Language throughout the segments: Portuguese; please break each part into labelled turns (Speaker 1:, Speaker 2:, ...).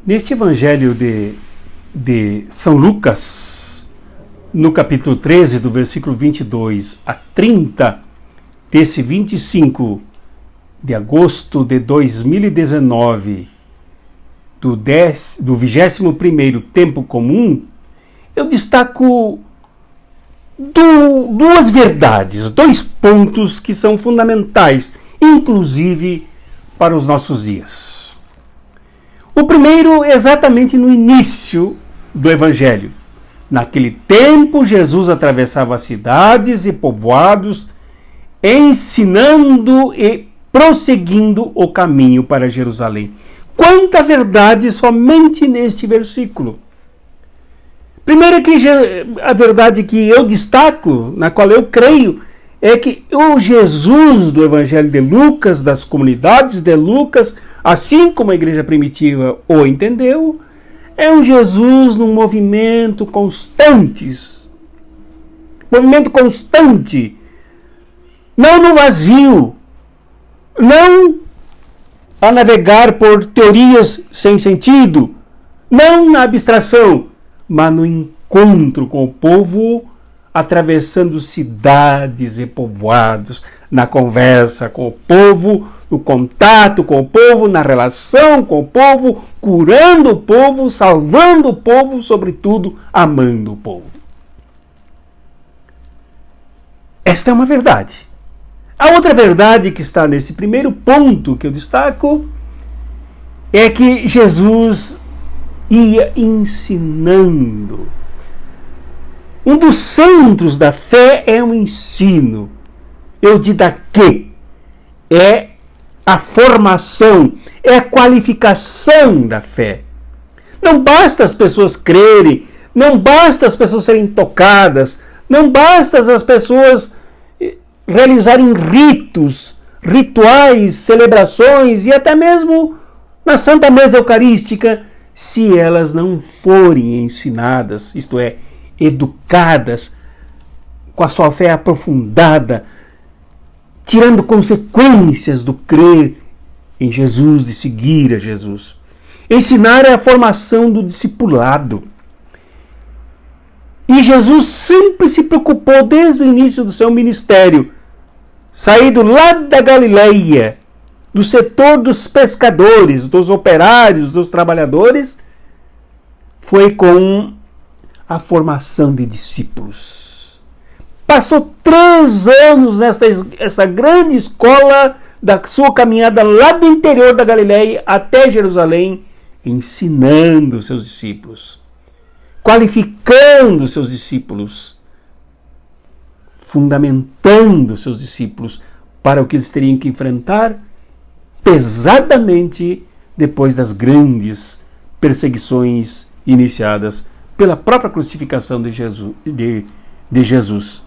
Speaker 1: Neste Evangelho de São Lucas, no capítulo 13, do versículo 22 a 30, desse 25 de agosto de 2019, do 21º tempo comum, eu destaco duas verdades, dois pontos que são fundamentais, inclusive para os nossos dias. O primeiro, exatamente no início do Evangelho. Naquele tempo, Jesus atravessava cidades e povoados, ensinando e prosseguindo o caminho para Jerusalém. Quanta verdade somente neste versículo! Primeiro, que a verdade que eu destaco, na qual eu creio, é que o Jesus do Evangelho de Lucas, das comunidades de Lucas, assim como a igreja primitiva o entendeu, é um Jesus num movimento constante. Movimento constante. Não no vazio. Não a navegar por teorias sem sentido. Não na abstração, mas no encontro com o povo, atravessando cidades e povoados, na conversa com o povo, no contato com o povo, na relação com o povo, curando o povo, salvando o povo, sobretudo amando o povo. Esta é uma verdade. A outra verdade que está nesse primeiro ponto que eu destaco é que Jesus ia ensinando. Um dos centros da fé é o ensino. Eu didaquê. É a formação, é a qualificação da fé. Não basta as pessoas crerem, não basta as pessoas serem tocadas, não basta as pessoas realizarem rituais, celebrações e até mesmo na Santa Mesa Eucarística, se elas não forem ensinadas, isto é, educadas, com a sua fé aprofundada, tirando consequências do crer em Jesus, de seguir a Jesus. Ensinar é a formação do discipulado. E Jesus sempre se preocupou, desde o início do seu ministério, saído lá da Galileia, do setor dos pescadores, dos operários, dos trabalhadores, foi com a formação de discípulos. Passou 3 anos nessa grande escola da sua caminhada lá do interior da Galileia até Jerusalém, ensinando seus discípulos, qualificando seus discípulos, fundamentando seus discípulos para o que eles teriam que enfrentar pesadamente depois das grandes perseguições iniciadas pela própria crucificação de Jesus.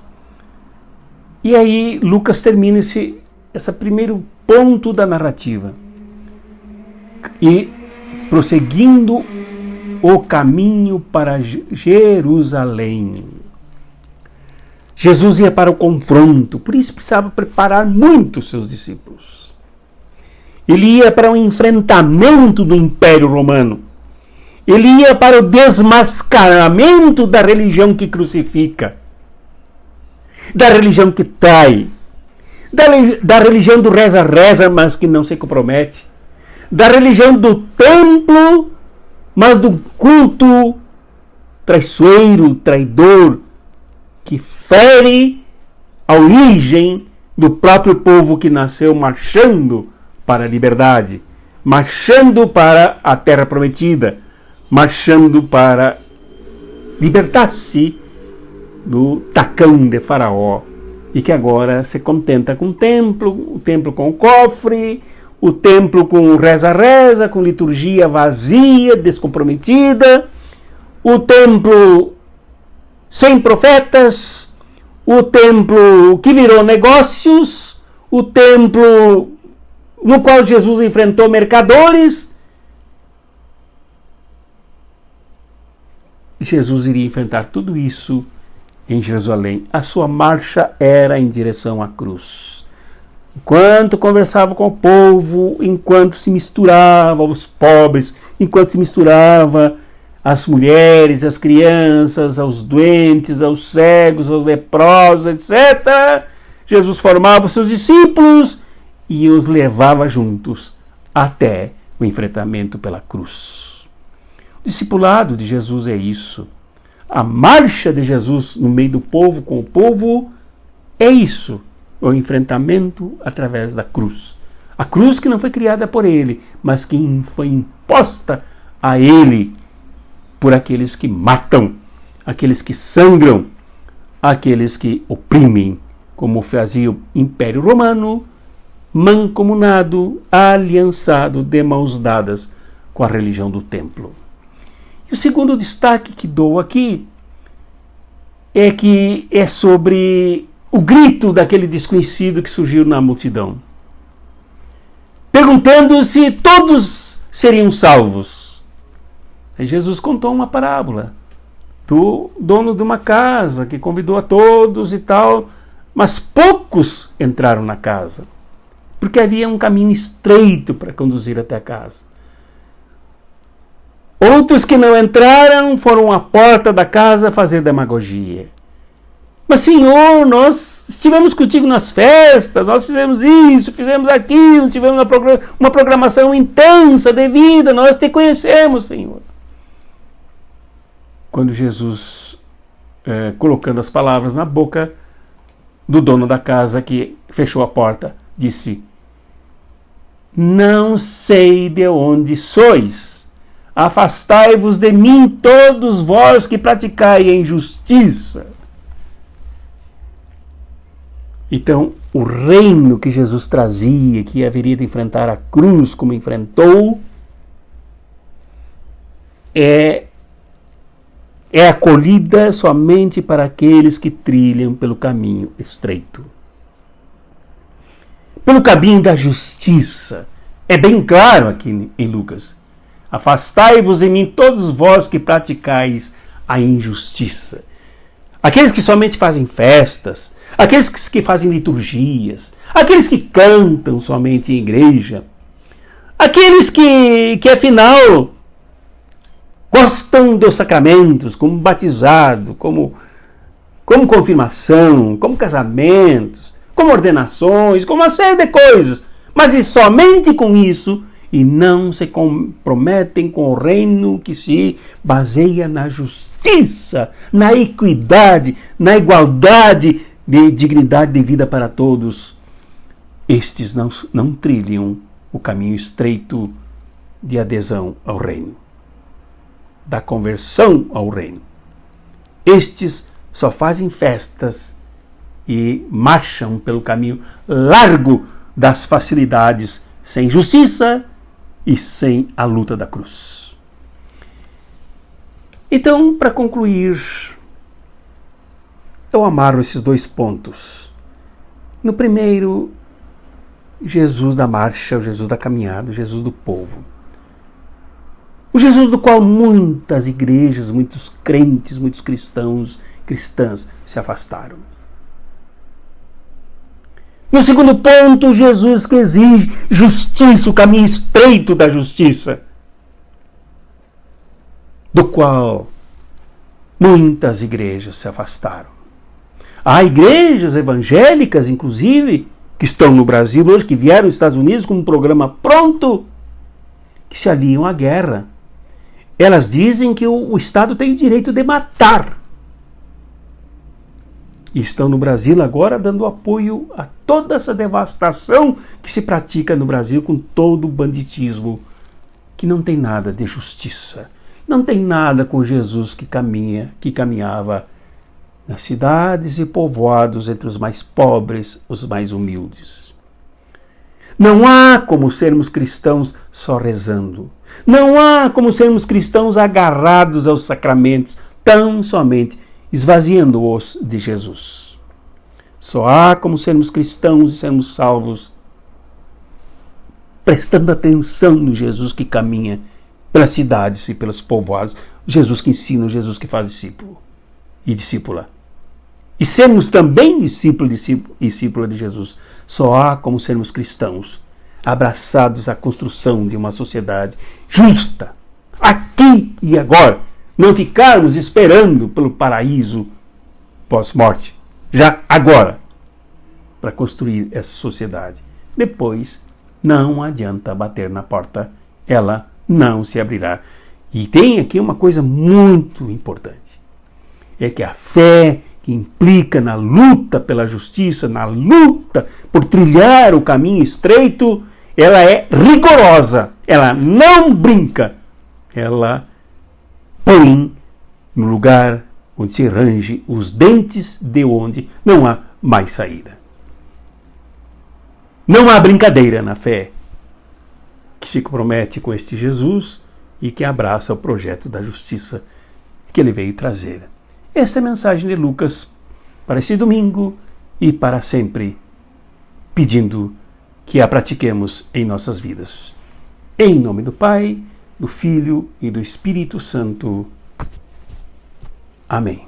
Speaker 1: E aí Lucas termina esse primeiro ponto da narrativa. E prosseguindo o caminho para Jerusalém. Jesus ia para o confronto, por isso precisava preparar muito seus discípulos. Ele ia para o enfrentamento do Império Romano. Ele ia para o desmascaramento da religião que crucifica, da religião que trai, da religião do reza-reza, mas que não se compromete, da religião do templo, mas do culto traiçoeiro, traidor, que fere a origem do próprio povo que nasceu marchando para a liberdade, marchando para a terra prometida, marchando para libertar-se do tacão de Faraó, e que agora se contenta com o templo com o cofre, o templo com o reza-reza, com liturgia vazia, descomprometida, o templo sem profetas, o templo que virou negócios, o templo no qual Jesus enfrentou mercadores. Jesus iria enfrentar tudo isso em Jerusalém. A sua marcha era em direção à cruz. enquanto conversava com o povo, enquanto se misturava aos pobres, enquanto se misturava às mulheres, às crianças, aos doentes, aos cegos, aos leprosos, etc., Jesus formava os seus discípulos e os levava juntos até o enfrentamento pela cruz. O discipulado de Jesus é isso. A marcha de Jesus no meio do povo, com o povo, é isso. O enfrentamento através da cruz. A cruz que não foi criada por ele, mas que foi imposta a ele por aqueles que matam, aqueles que sangram, aqueles que oprimem, como fazia o Império Romano, mancomunado, aliançado, de mãos dadas com a religião do templo. E o segundo destaque que dou aqui é que é sobre o grito daquele desconhecido que surgiu na multidão, perguntando se todos seriam salvos. Aí Jesus contou uma parábola do dono de uma casa que convidou a todos e tal, mas poucos entraram na casa, porque havia um caminho estreito para conduzir até a casa. Outros que não entraram foram à porta da casa fazer demagogia. Mas, Senhor, nós estivemos contigo nas festas, nós fizemos isso, fizemos aquilo, tivemos uma programação intensa de vida, nós te conhecemos, Senhor. Quando Jesus, colocando as palavras na boca do dono da casa que fechou a porta, disse: não sei de onde sois. Afastai-vos de mim, todos vós que praticai a injustiça. Então, o reino que Jesus trazia, que haveria de enfrentar a cruz como enfrentou, é acolhida somente para aqueles que trilham pelo caminho estreito. Pelo caminho da justiça. É bem claro aqui em Lucas. Afastai-vos de mim, todos vós que praticais a injustiça. Aqueles que somente fazem festas, aqueles que fazem liturgias, aqueles que cantam somente em igreja, aqueles que afinal gostam dos sacramentos, como batizado, como confirmação, como casamentos, como ordenações, como uma série de coisas, mas e somente com isso, e não se comprometem com o reino que se baseia na justiça, na equidade, na igualdade de dignidade de vida para todos. Estes não trilham o caminho estreito de adesão ao reino, da conversão ao reino. Estes só fazem festas e marcham pelo caminho largo das facilidades, sem justiça e sem a luta da cruz. Então, para concluir, eu amarro esses dois pontos. No primeiro, Jesus da marcha, o Jesus da caminhada, o Jesus do povo. O Jesus do qual muitas igrejas, muitos crentes, muitos cristãs se afastaram. No segundo ponto, Jesus que exige justiça, o caminho estreito da justiça, do qual muitas igrejas se afastaram. Há igrejas evangélicas, inclusive, que estão no Brasil hoje, que vieram dos Estados Unidos com um programa pronto, que se aliam à guerra. Elas dizem que o Estado tem o direito de matar. E estão no Brasil agora dando apoio a toda essa devastação que se pratica no Brasil com todo o banditismo, que não tem nada de justiça, não tem nada com Jesus que caminhava nas cidades e povoados entre os mais pobres, os mais humildes. Não há como sermos cristãos só rezando. Não há como sermos cristãos agarrados aos sacramentos, tão somente esvaziando-os de Jesus. Só há como sermos cristãos e sermos salvos prestando atenção no Jesus que caminha pelas cidades e pelos povoados, Jesus que ensina, Jesus que faz discípulo e discípula. e sermos também discípulo de Jesus, só há como sermos cristãos, abraçados à construção de uma sociedade justa, aqui e agora, não ficarmos esperando pelo paraíso pós-morte, já agora, para construir essa sociedade. Depois, não adianta bater na porta, ela não se abrirá. E tem aqui uma coisa muito importante, é que a fé que implica na luta pela justiça, na luta por trilhar o caminho estreito, ela é rigorosa, ela não brinca, ela põe no lugar onde se range os dentes de onde não há mais saída. Não há brincadeira na fé que se compromete com este Jesus e que abraça o projeto da justiça que ele veio trazer. Esta é a mensagem de Lucas para esse domingo e para sempre, pedindo que a pratiquemos em nossas vidas. Em nome do Pai, do Filho e do Espírito Santo. Amém.